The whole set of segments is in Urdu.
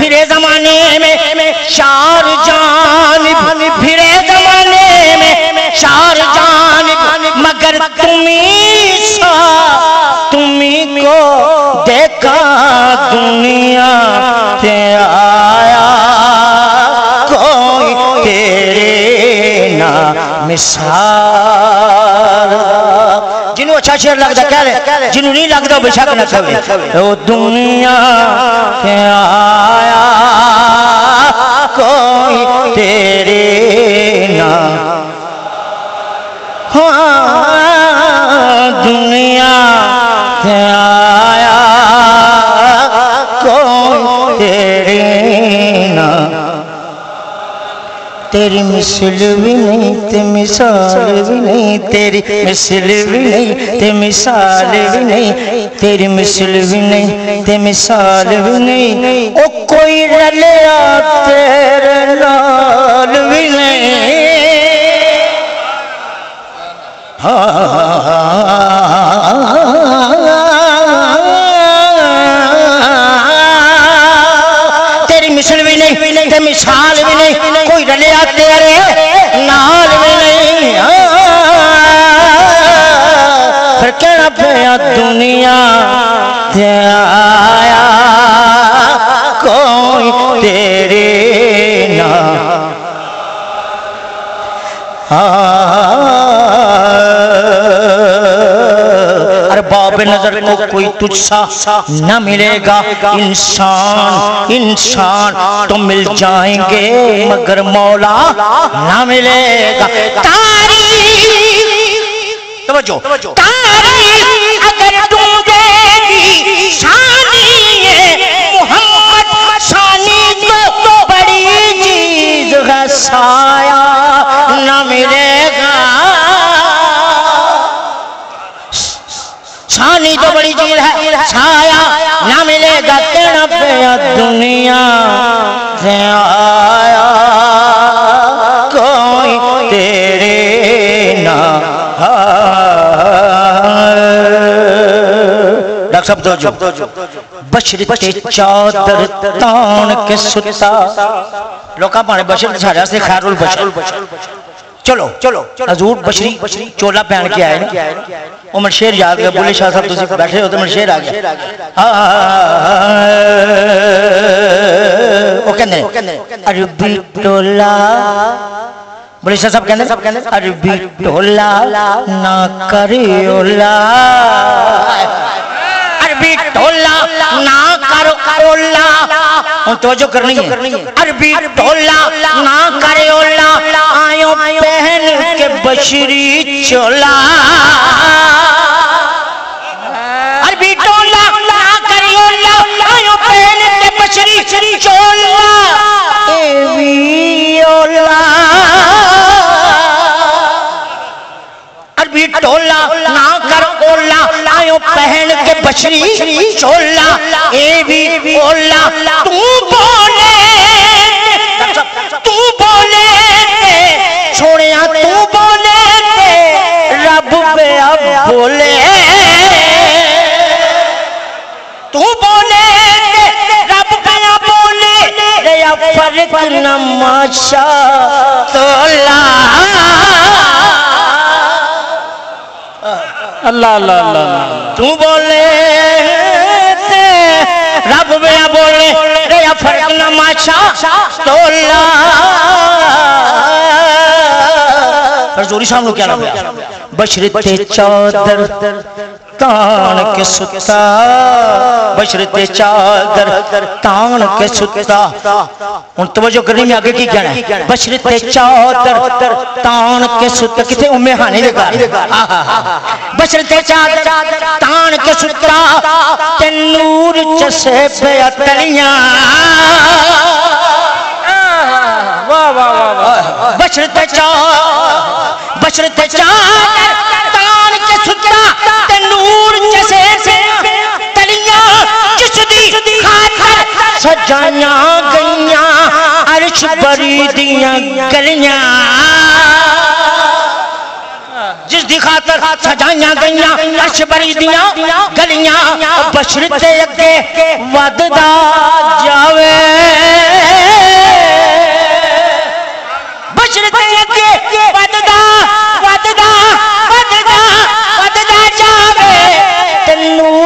پھرے زمانے میں چار جانب، پھرے زمانے میں چار جانب، مگر تمہیں سا تمہیں کو دیکھا دنیا سے آیا کوئی تیرے نا مثال۔ جنہوں اچھا شعر لگتا کہہ رہے، جنہوں نہیں لگتا بے شک نہ کہے، او دنیا سے آیا کوئی تیرے نا، دنیا سے آیا کوئی تیرے نا، تیری مثل بھی نہیں تے مثال بھی نہیں، تیری مثل بھی نہیں تے مثال بھی نہیں، تیری مثل بھی نہیں تے مثال بھی نہیں، او کوئی رلیا تیرے نال بھی نہیں۔ تیری مثل بھی نہیں تے مثال بھی نہیں، کوئی رلیا تیرے نال بھی نہیں۔ پھر کہنا پیا دنیا سے آیا کوئی تیرے نال، ارباب نظر کو کوئی تجھ سا نہ ملے گا، انسان انسان تو مل جائیں گے مگر مولا نہ ملے گا۔ توجہ تاریخ اگر تم دے گی شانی محمد، شانی تو بڑی چیز ہے، سایہ نہ ملے گا، شانی تو بڑی چیز ہے، سایہ نہ ملے گا۔ کہنا پیا دنیا سے آیا کوئی تیرے نا، ڈاکٹر صاحب توجہ، بشرت چادر تان کے ستا، لوکاں پانے بشرت سارے سے خیر البشر، چلو حضور بشری چولا پہن کے آئے نا، عمر شیر یاد گیا، بولے شاہ صاحب تسی بیٹھے ہو تو عمر شیر آ گیا، وہ کہنے عربی ٹولا، بولے شاہ صاحب کہنے عربی ٹولا نہ کری اولا، عربی ٹولا نہ کرو اولا، ان توجہ کرنی ہے، عربی ٹولا نہ کرے اولا، آئیوں پہن کے بشری چولا، عربی ٹولا نہ کرے اولا، آئیوں پہن کے بشری چولا، ایوی اولا، عربی ٹولا نہ کر اولا، آئیوں پہن کے بشری چولا، ایوی اولا، تو بولے چھوڑیاں، تو بولے رب بے اب بولے، تو بولے رب بے اب بولے، ریا فرق نماشا تولا، اللہ اللہ اللہ، تو بولے رب بے اب بولے، ریا فرق نماشا تولا۔ حضوری صاحب نے کیا نام ہے؟ بشرت چادر تان کے ستا، بشرت چادر تان کے ستا، ان توجہ کرنے میں آگے کی کہنا ہے، بشرت چادر تان کے ستا، کتے امی ہانی دے گا، بشرت چادر تان کے ستا، تے نور چسے پہ اتلیاں، بشرت چادر تان کے ستا، تے نور جسے تلیاں، جس دی خاطر سجائیاں گئیاں عرش بری دیاں گلیاں، جس دی خاطر سجائیاں گئیاں عرش بری دیاں گلیاں، بشرت اگے وددا جاوے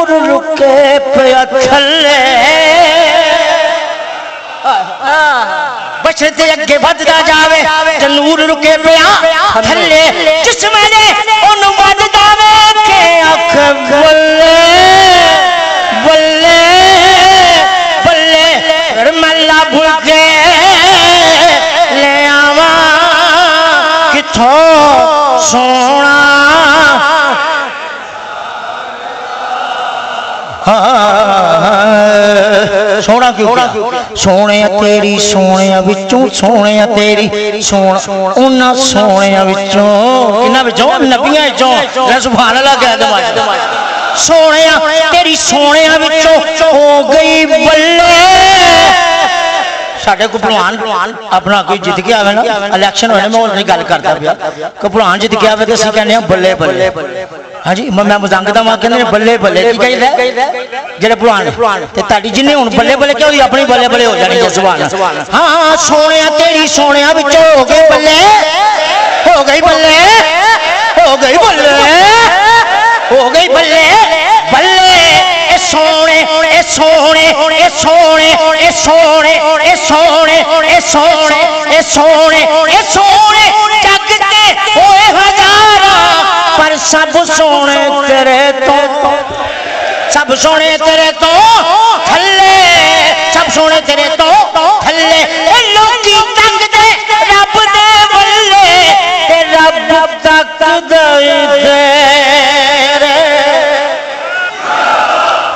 نور رکے پیا تھلے بشر تے اگے بددا جاوے تے نور رکے پیا تھلے جسم دے اونوں بددا ویکھے اکھ بلے بلے بلے رملا بھگے لے آواں کتھوں سونا سونا کیوں سونے تیری سونے وچوں سونے تیری سونا انہاں سونے وچوں انہاں وچوں نبیاں وچوں سبحان اللہ کہہ دے سونے تیری سونے وچوں ہو گئی بلے ساڈے کو پہلوان اپنا کوئی جت کے آوے نا الیکشن ہونے میں نہیں گل کرتا پیا کہ پہلوان جت کے آوے تے اسی کہنے بلے بلے ہاں جی میں مزاحمت ماں کہنے بلے بلے کی کہیدا جڑے پہلوان تے تاڈی جننے ہن بلے بلے کیوں اپنی بلے بلے ہو جانی ہے زبان ہاں سونے تیری سونے وچوں ہو گئے بلے ہو گئی بلے ہو گئی بلے ہو گئی بلے بلے اے سونے اے سونے اے سونے اے سونے اے سونے اے سونے اے سونے اے سونے جگ تے ہوئے ہزاراں پر سب سونے تیرے تو سب سونے تیرے تو تھلے سب سونے تیرے تو تھلے اے لوکی تک دے رب دے بلے تے رب تک دے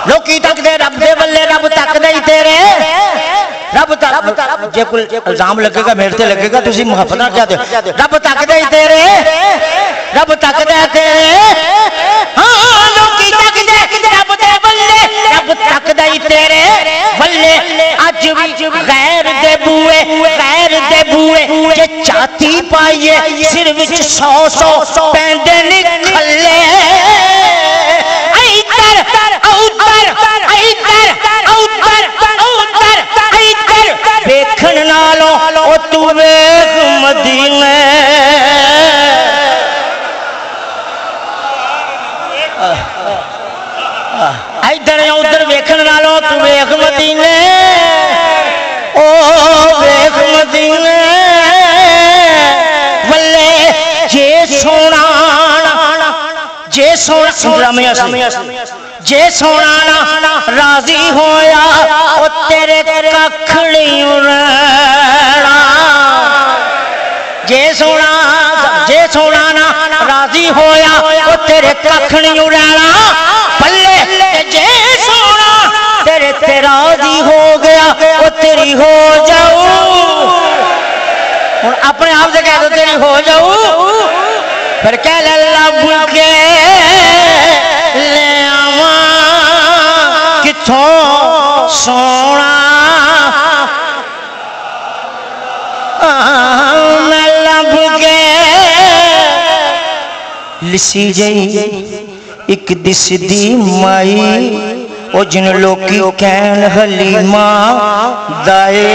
لوکی تک دے رب دے بلے رب تک دے تیرے رب تک جے کوئی الزام لگے گا میرے تے لگے گا تسی محبت نہ کیا دے رب تک دے تیرے رب تک دے تیرے ہاں لوکی تک دے رب دے بلے رب تک دے تیرے بلے اج وی غیر دے بوئے جے چاتی پائیے سر وچ 100 پیندے نکھلے دیکھن نالوں او تو ویکھ مدینے ادھر ادھر ویکھن نالوں تو ویکھ مدینے او ویکھ مدینے ولے جے سونا جے سونا راضی ہویا او تیرے ککھڑی اڑنا جے سونا راضی ہویا او تیرے ککھڑی اڑنا بلے جے سونا تیرے تے راضی ہو گیا او تیری ہو جاؤ ہن اپنے آپ سے کہہ دو تیری ہو جاؤ پھر کہہ لے لب کے لے آواں کتھوں سونا میں لب کے لسی جئی ایک دس دی مائی او جن لوکی کہن حلیمہ دائے